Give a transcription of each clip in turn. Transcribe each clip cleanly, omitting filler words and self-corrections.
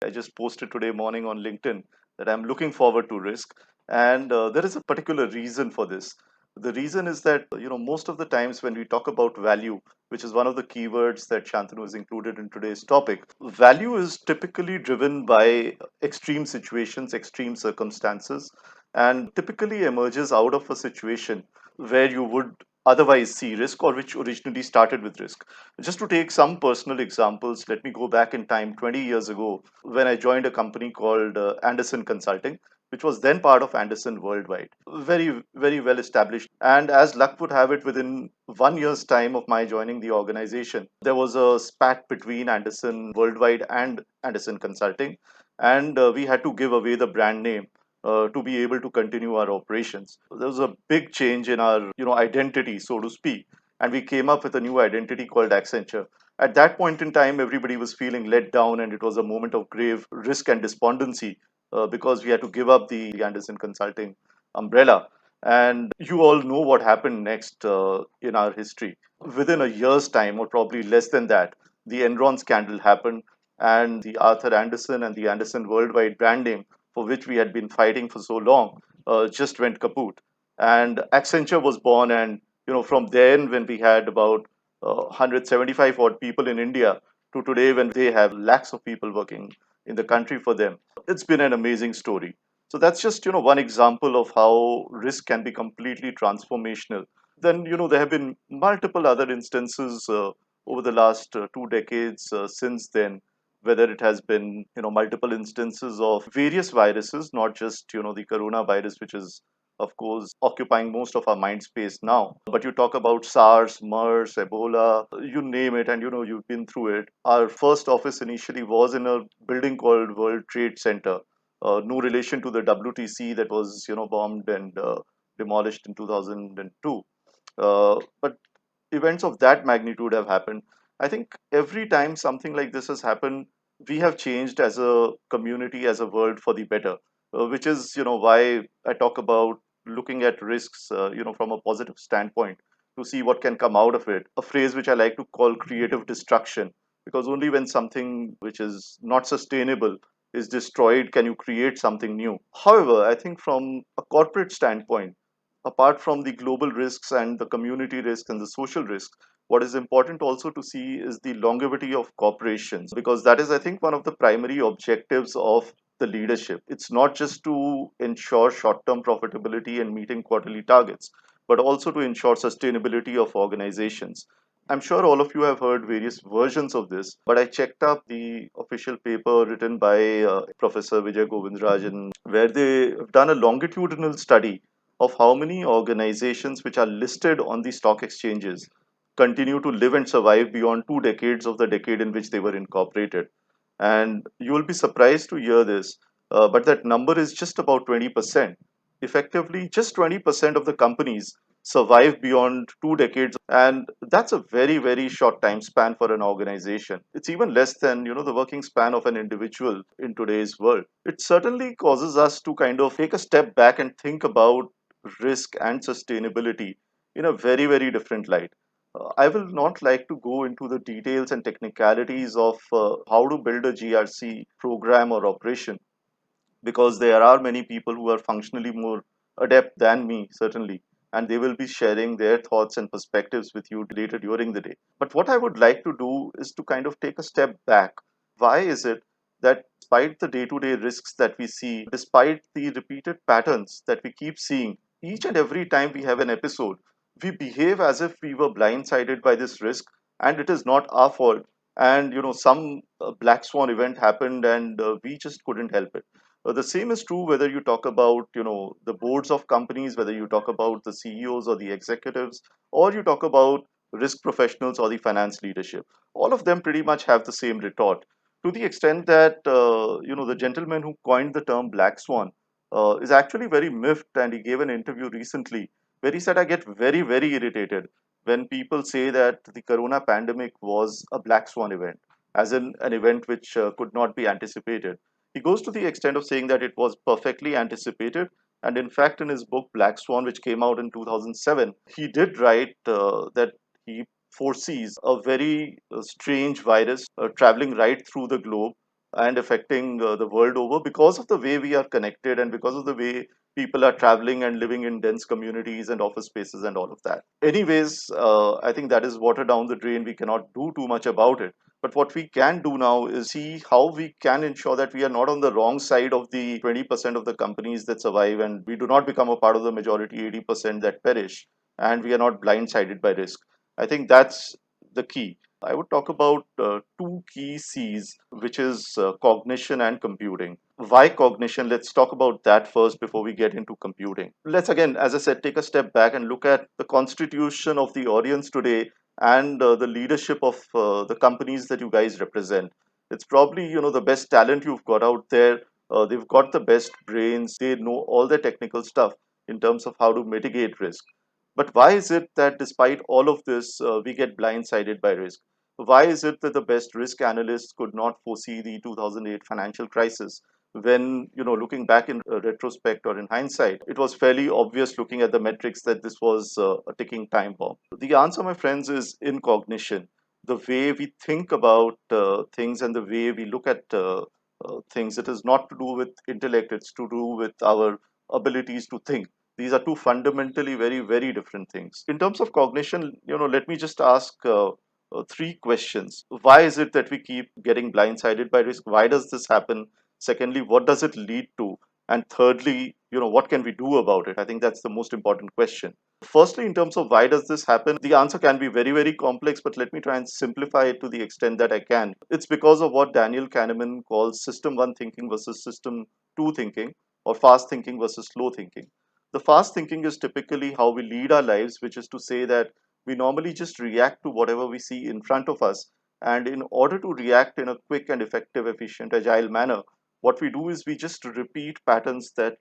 I just posted today morning on LinkedIn that I'm looking forward to risk. And there is a particular reason for this. The reason is that, most of the times when we talk about value, which is one of the keywords that Shantanu has included in today's topic, value is typically driven by extreme situations, extreme circumstances, and typically emerges out of a situation where you would otherwise see risk or which originally started with risk. Just to take some personal examples, let me go back in time 20 years ago when I joined a company called Anderson Consulting, which was then part of Anderson Worldwide. Very, very well established. And as luck would have it, within 1 year's time of my joining the organization, there was a spat between Anderson Worldwide and Anderson Consulting. And we had to give away the brand name to be able to continue our operations. There was a big change in our, identity, so to speak, and we came up with a new identity called Accenture. At that point in time, everybody was feeling let down, and it was a moment of grave risk and despondency because we had to give up the Anderson Consulting umbrella. And you all know what happened next in our history. Within a year's time, or probably less than that, the Enron scandal happened, and the Arthur Anderson and the Anderson Worldwide brand name, for which we had been fighting for so long, just went kaput. And Accenture was born, and from then, when we had about 175 odd people in India, to today when they have lakhs of people working in the country for them, it's been an amazing story. So that's just one example of how risk can be completely transformational. Then there have been multiple other instances over the last 2 decades since then, whether it has been multiple instances of various viruses, not just the coronavirus, which is of course occupying most of our mind space now. But you talk about SARS, MERS, Ebola, you name it, and you've been through it. Our first office initially was in a building called World Trade Center. No relation to the WTC that was bombed and demolished in 2002. But events of that magnitude have happened. I think every time something like this has happened, we have changed as a community, as a world for the better, which is why I talk about looking at risks, from a positive standpoint to see what can come out of it. A phrase which I like to call creative destruction, because only when something which is not sustainable is destroyed can you create something new. However, I think from a corporate standpoint, apart from the global risks and the community risks and the social risks, what is important also to see is the longevity of corporations, because that is, I think, one of the primary objectives of the leadership. It's not just to ensure short term profitability and meeting quarterly targets, but also to ensure sustainability of organizations. I'm sure all of you have heard various versions of this, but I checked up the official paper written by Professor Vijay Govindrajan, where they have done a longitudinal study of how many organizations which are listed on the stock exchanges continue to live and survive beyond 2 decades of the decade in which they were incorporated. And you will be surprised to hear this, but that number is just about 20%. Effectively, just 20% of the companies survive beyond 2 decades, and that's a very, very short time span for an organization. It's even less than the working span of an individual in today's world. It certainly causes us to kind of take a step back and think about risk and sustainability in a very, very different light. I will not like to go into the details and technicalities of how to build a GRC program or operation, because there are many people who are functionally more adept than me, certainly, and they will be sharing their thoughts and perspectives with you later during the day. But what I would like to do is to kind of take a step back. Why is it that despite the day to day risks that we see, despite the repeated patterns that we keep seeing, each and every time we have an episode, we behave as if we were blindsided by this risk and it is not our fault? And some black swan event happened and we just couldn't help it. The same is true whether you talk about the boards of companies, whether you talk about the CEOs or the executives, or you talk about risk professionals or the finance leadership. All of them pretty much have the same retort, to the extent that the gentleman who coined the term black swan is actually very miffed, and he gave an interview recently where he said, "I get very, very irritated when people say that the corona pandemic was a black swan event, as in an event which could not be anticipated." He goes to the extent of saying that it was perfectly anticipated. And in fact, in his book Black Swan, which came out in 2007, he did write that he foresees a very strange virus traveling right through the globe, and affecting the world over because of the way we are connected and because of the way people are traveling and living in dense communities and office spaces and all of that. Anyways, I think that is water down the drain. We cannot do too much about it. But what we can do now is see how we can ensure that we are not on the wrong side of the 20% of the companies that survive, and we do not become a part of the majority 80% that perish, and we are not blindsided by risk. I think that's the key. I would talk about two key C's, which is cognition and computing. Why cognition? Let's talk about that first before we get into computing. Let's again, as I said, take a step back and look at the constitution of the audience today and the leadership of the companies that you guys represent. It's probably the best talent you've got out there. They've got the best brains. They know all the technical stuff in terms of how to mitigate risk. But why is it that despite all of this, we get blindsided by risk? Why is it that the best risk analysts could not foresee the 2008 financial crisis? When, looking back in retrospect or in hindsight, it was fairly obvious looking at the metrics that this was a ticking time bomb. The answer, my friends, is in cognition. The way we think about things and the way we look at things, it is not to do with intellect, it's to do with our abilities to think. These are two fundamentally very, very different things. In terms of cognition, let me just ask three questions. Why is it that we keep getting blindsided by risk? Why does this happen? Secondly, what does it lead to? And thirdly, what can we do about it? I think that's the most important question. Firstly, in terms of why does this happen, the answer can be very, very complex, but let me try and simplify it to the extent that I can. It's because of what Daniel Kahneman calls system one thinking versus system two thinking, or fast thinking versus slow thinking. The fast thinking is typically how we lead our lives, which is to say that we normally just react to whatever we see in front of us. And in order to react in a quick and effective, efficient, agile manner, what we do is we just repeat patterns that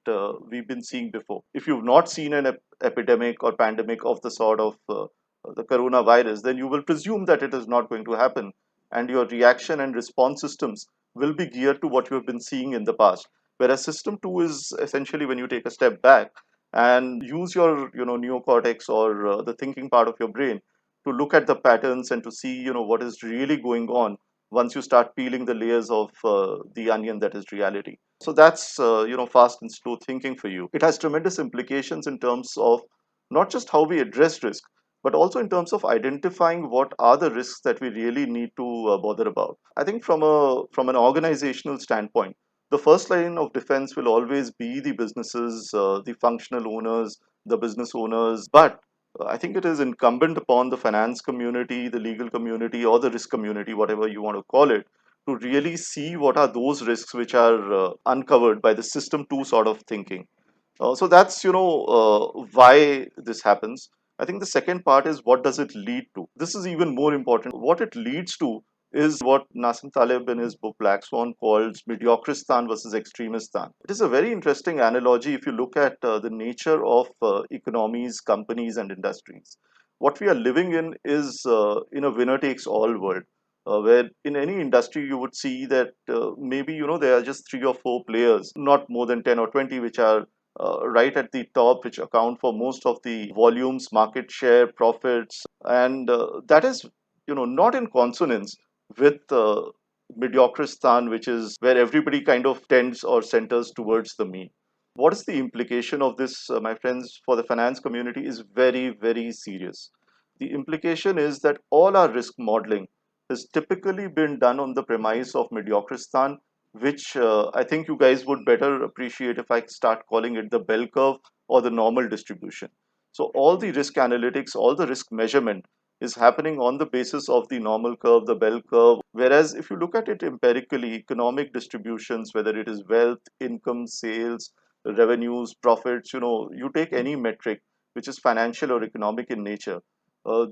we've been seeing before. If you've not seen an epidemic or pandemic of the sort of the coronavirus, then you will presume that it is not going to happen. And your reaction and response systems will be geared to what you have been seeing in the past. Whereas system two is essentially when you take a step back and use your neocortex or the thinking part of your brain to look at the patterns and to see what is really going on once you start peeling the layers of the onion that is reality. So that's fast and slow thinking for you. It has tremendous implications in terms of not just how we address risk, but also in terms of identifying what are the risks that we really need to bother about. I think from an organizational standpoint, the first line of defense will always be the businesses, the functional owners, the business owners. But I think it is incumbent upon the finance community, the legal community, or the risk community, whatever you want to call it, to really see what are those risks which are uncovered by the system two sort of thinking. So that's why this happens. I think the second part is what does it lead to. This is even more important. What it leads to is what Nassim Taleb in his book Black Swan calls mediocristan versus extremistan. It is a very interesting analogy if you look at the nature of economies, companies, and industries. What we are living in is in a winner takes all world. Where in any industry you would see that maybe there are just 3 or 4 players, not more than 10 or 20, which are right at the top, which account for most of the volumes, market share, profits, and that is, not in consonance with mediocristan, which is where everybody kind of tends or centers towards the mean. What is the implication of this, my friends, for the finance community is very, very serious. The implication is that all our risk modeling has typically been done on the premise of mediocristan, which I think you guys would better appreciate if I start calling it the bell curve or the normal distribution. So all the risk analytics, all the risk measurement is happening on the basis of the normal curve, the bell curve. Whereas if you look at it empirically, economic distributions, whether it is wealth, income, sales, revenues, profits, you take any metric which is financial or economic in nature,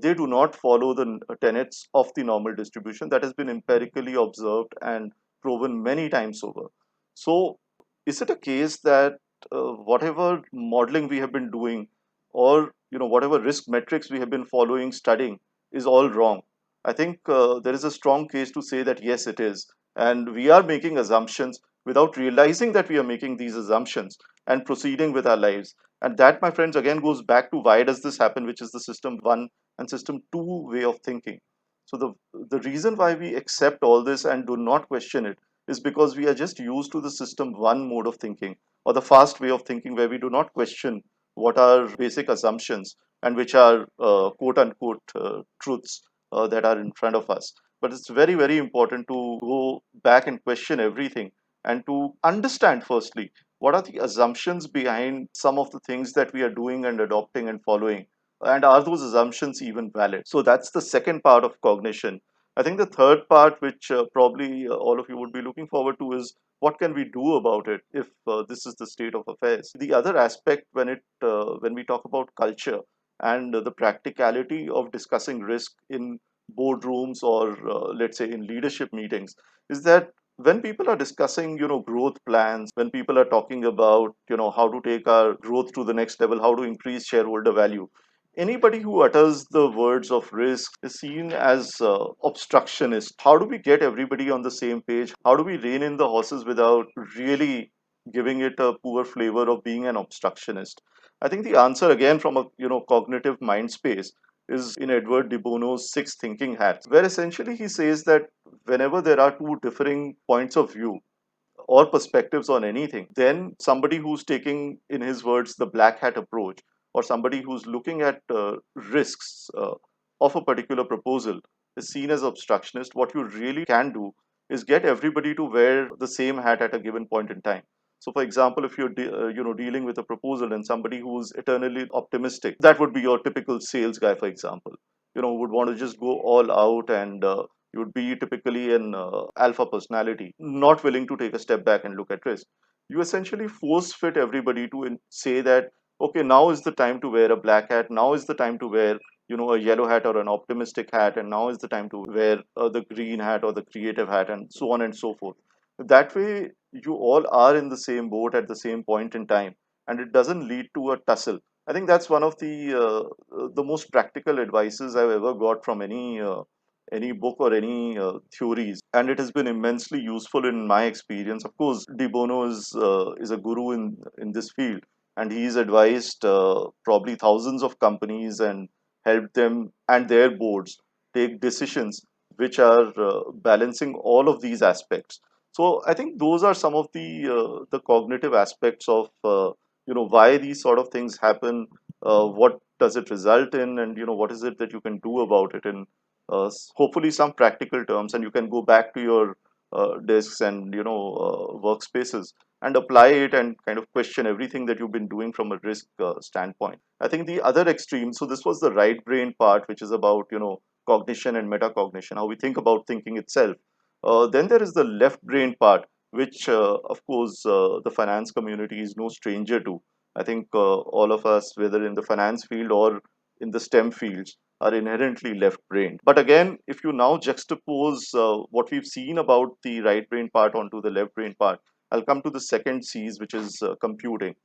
they do not follow the tenets of the normal distribution that has been empirically observed and proven many times over. So, is it a case that whatever modeling we have been doing, or whatever risk metrics we have been following, studying, is all wrong? I think there is a strong case to say that yes, it is, and we are making assumptions without realizing that we are making these assumptions and proceeding with our lives. And that, my friends, again goes back to why does this happen, which is the system one and system two way of thinking. So the reason why we accept all this and do not question it is because we are just used to the system one mode of thinking, or the fast way of thinking, where we do not question what are basic assumptions and which are quote unquote truths that are in front of us. But it's very, very important to go back and question everything and to understand, firstly, what are the assumptions behind some of the things that we are doing and adopting and following, and are those assumptions even valid? So that's the second part of cognition. I think the third part, which probably all of you would be looking forward to, is what can we do about it if this is the state of affairs. The other aspect, when we talk about culture and the practicality of discussing risk in boardrooms, or let's say in leadership meetings, is that when people are discussing, growth plans, when people are talking about, how to take our growth to the next level, how to increase shareholder value, anybody who utters the words of risk is seen as obstructionist. How do we get everybody on the same page? How do we rein in the horses without really giving it a poor flavor of being an obstructionist? I think the answer, again, from a cognitive mind space, is in Edward de Bono's Six Thinking Hats, where essentially he says that whenever there are two differing points of view or perspectives on anything, then somebody who's taking, in his words, the black hat approach, or somebody who's looking at risks of a particular proposal, is seen as obstructionist. What you really can do is get everybody to wear the same hat at a given point in time. So, for example, if you're dealing with a proposal and somebody who's eternally optimistic, that would be your typical sales guy, for example. Would want to just go all out, and you would be typically an alpha personality, not willing to take a step back and look at risk. You essentially force fit everybody to say that, okay, now is the time to wear a black hat, now is the time to wear, a yellow hat or an optimistic hat, and now is the time to wear the green hat or the creative hat, and so on and so forth. That way, you all are in the same boat at the same point in time, and it doesn't lead to a tussle. I think that's one of the most practical advices I've ever got from any book or any theories, and it has been immensely useful in my experience. Of course, De Bono is a guru in this field, and he's advised probably thousands of companies and helped them and their boards take decisions which are balancing all of these aspects. So I think those are some of the cognitive aspects of why these sort of things happen, what does it result in, and what is it that you can do about it in hopefully some practical terms, and you can go back to your desks and workspaces and apply it and kind of question everything that you've been doing from a risk standpoint. I think the other extreme, so this was the right brain part, which is about cognition and metacognition, how we think about thinking itself. Then there is the left brain part, which of course the finance community is no stranger to. I think all of us, whether in the finance field or in the STEM fields, are inherently left brained. But again, if you now juxtapose what we've seen about the right brain part onto the left brain part, I'll come to the second C's, which is computing.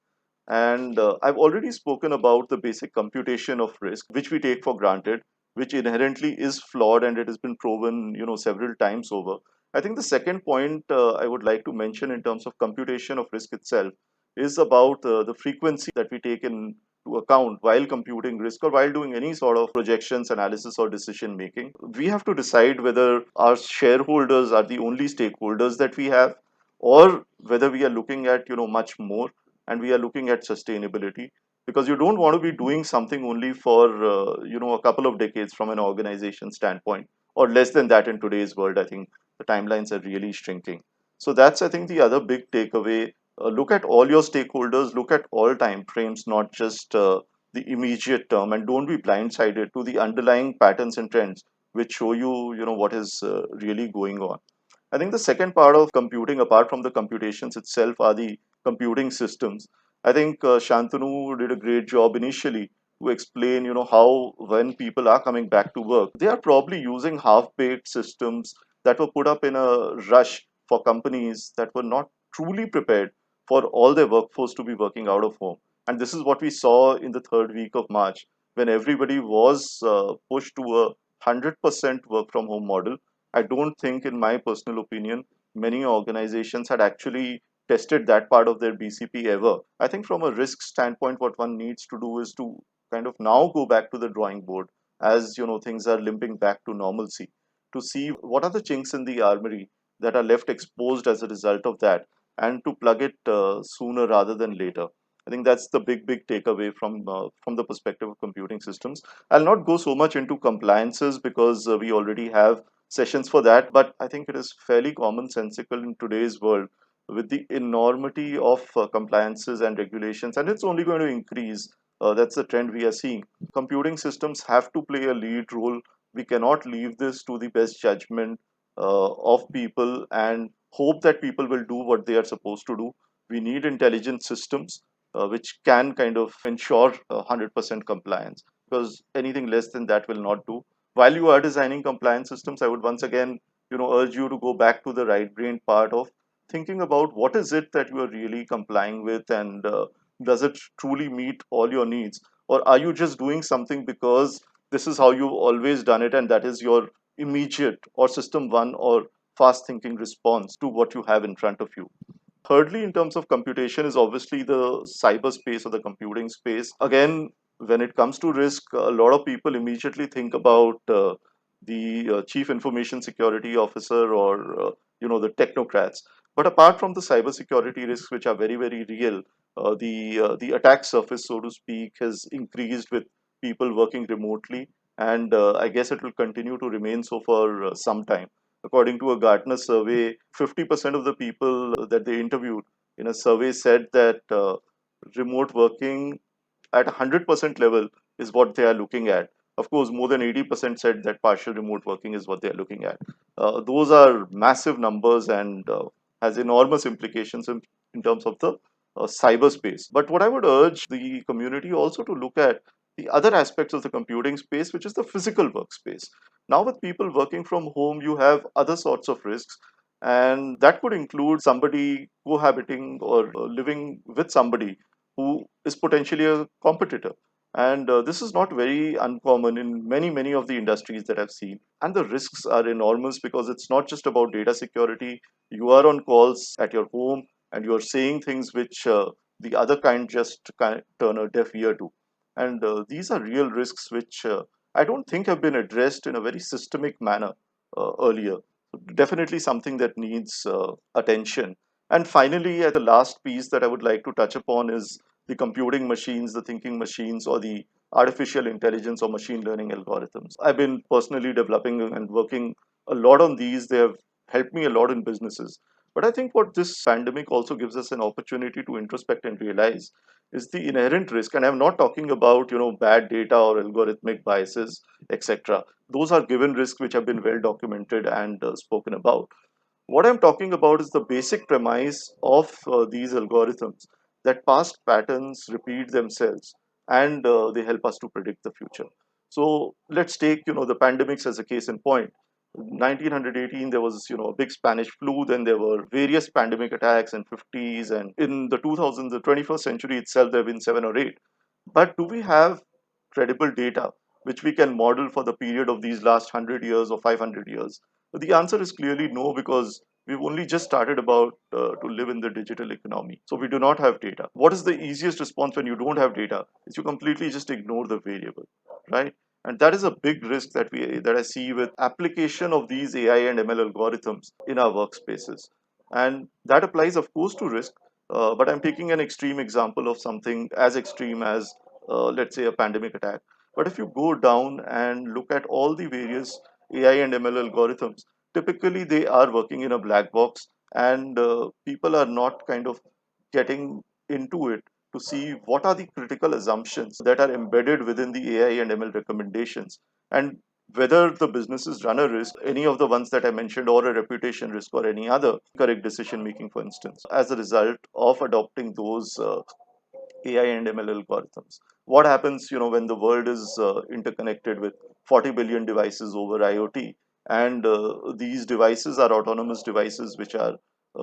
And I've already spoken about the basic computation of risk, which we take for granted, which inherently is flawed, and it has been proven, several times over. I think the second point I would like to mention in terms of computation of risk itself is about the frequency that we take into account while computing risk or while doing any sort of projections, analysis, or decision making. We have to decide whether our shareholders are the only stakeholders that we have, or whether we are looking at much more, and we are looking at sustainability, because you don't want to be doing something only for a couple of decades from an organization standpoint, or less than that in today's world. I think the timelines are really shrinking. So that's, I think, the other big takeaway. Look at all your stakeholders, look at all time frames, not just the immediate term, and don't be blindsided to the underlying patterns and trends which show you what is really going on. I think the second part of computing, apart from the computations itself, are the computing systems. I think Shantanu did a great job initially to explain, how when people are coming back to work, they are probably using half-baked systems that were put up in a rush for companies that were not truly prepared for all their workforce to be working out of home. And this is what we saw in the third week of March, when everybody was pushed to a 100% work from home model. I don't think, in my personal opinion, many organizations had actually tested that part of their BCP ever. I think from a risk standpoint, what one needs to do is to kind of now go back to the drawing board as things are limping back to normalcy, to see what are the chinks in the armory, that are left exposed as a result of that, and to plug it sooner rather than later. I think that's the big takeaway from the perspective of computing systems. I'll not go so much into compliances because we already have sessions for that, but I think it is fairly commonsensical in today's world with the enormity of compliances and regulations, and it's only going to increase. That's the trend we are seeing. Computing systems have to play a lead role. We cannot leave this to the best judgment of people and hope that people will do what they are supposed to do. We need intelligent systems which can kind of ensure 100% compliance, because anything less than that will not do. While you are designing compliance systems, I would once again, urge you to go back to the right brain part of thinking about what is it that you are really complying with, and does it truly meet all your needs, or are you just doing something because this is how you've always done it and that is your immediate or system one or fast thinking response to what you have in front of you. Thirdly, in terms of computation, is obviously the cyberspace or the computing space. Again, when it comes to risk, a lot of people immediately think about the chief information security officer, or the technocrats. But apart from the cybersecurity risks, which are very real, the attack surface, so to speak, has increased with people working remotely, and I guess it will continue to remain so for some time. According to a Gartner survey, 50% of the people that they interviewed in a survey said that remote working at 100% level is what they are looking at. Of course, more than 80% said that partial remote working is what they are looking at. Those are massive numbers, and has enormous implications in terms of the cyberspace. But what I would urge the community also to look at the other aspects of the computing space, which is the physical workspace. Now, with people working from home, you have other sorts of risks, and that could include somebody cohabiting or living with somebody who is potentially a competitor. And this is not very uncommon in many of the industries that I've seen. And the risks are enormous because it's not just about data security. You are on calls at your home and you're saying things which the other kind just kind of turn a deaf ear to. And these are real risks which I don't think have been addressed in a very systemic manner earlier. Definitely something that needs attention. And finally, the last piece that I would like to touch upon is the computing machines, the thinking machines, or the artificial intelligence or machine learning algorithms. I've been personally developing and working a lot on these. They have helped me a lot in businesses. But I think what this pandemic also gives us an opportunity to introspect and realize is the inherent risk. And I'm not talking about, bad data or algorithmic biases, etc. Those are given risks which have been well documented and spoken about. What I'm talking about is the basic premise of these algorithms, that past patterns repeat themselves, and they help us to predict the future. So let's take the pandemics as a case in point. 1918 there was a big Spanish flu, then there were various pandemic attacks in 50s, and in the 2000s, the 21st century itself there have been 7 or 8. But do we have credible data which we can model for the period of these last 100 years or 500 years? So the answer is clearly no, because we've only just started about to live in the digital economy. So we do not have data. What is the easiest response when you don't have data? Is you completely just ignore the variable, right? And that is a big risk that I see with application of these AI and ML algorithms in our workspaces. And that applies, of course, to risk. But I'm taking an extreme example of something as extreme as, let's say, a pandemic attack. But if you go down and look at all the various AI and ML algorithms, typically they are working in a black box, and people are not kind of getting into it to see what are the critical assumptions that are embedded within the AI and ML recommendations, and whether the businesses run a risk, any of the ones that I mentioned, or a reputation risk, or any other correct decision making, for instance, as a result of adopting those AI and ML algorithms. What happens, when the world is interconnected with 40 billion devices over IoT, and these devices are autonomous devices which are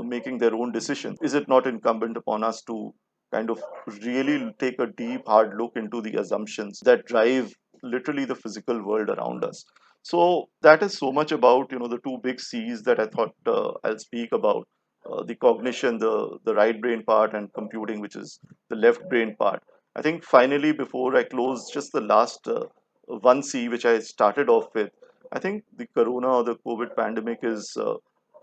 making their own decisions? Is it not incumbent upon us to kind of really take a deep, hard look into the assumptions that drive literally the physical world around us? So that is so much about the two big C's that I thought I'll speak about: the cognition, the right brain part, and computing, which is the left brain part. I think finally, before I close, just the last one C, which I started off with. I think the corona or the COVID pandemic is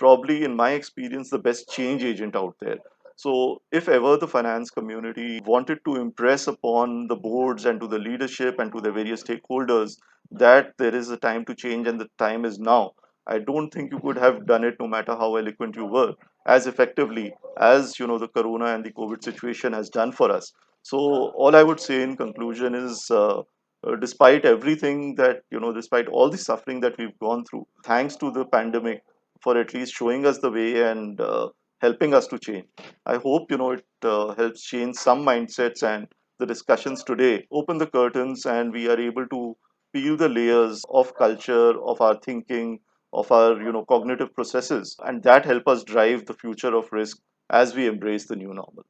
probably, in my experience, the best change agent out there. So, if ever the finance community wanted to impress upon the boards and to the leadership and to the various stakeholders that there is a time to change and the time is now, I don't think you could have done it, no matter how eloquent you were, as effectively as the corona and the COVID situation has done for us. So, all I would say in conclusion is, despite everything that despite all the suffering that we've gone through, thanks to the pandemic for at least showing us the way and helping us to change. I hope it helps change some mindsets, and the discussions today open the curtains and we are able to peel the layers of culture, of our thinking, of our cognitive processes, and that help us drive the future of risk as we embrace the new normal.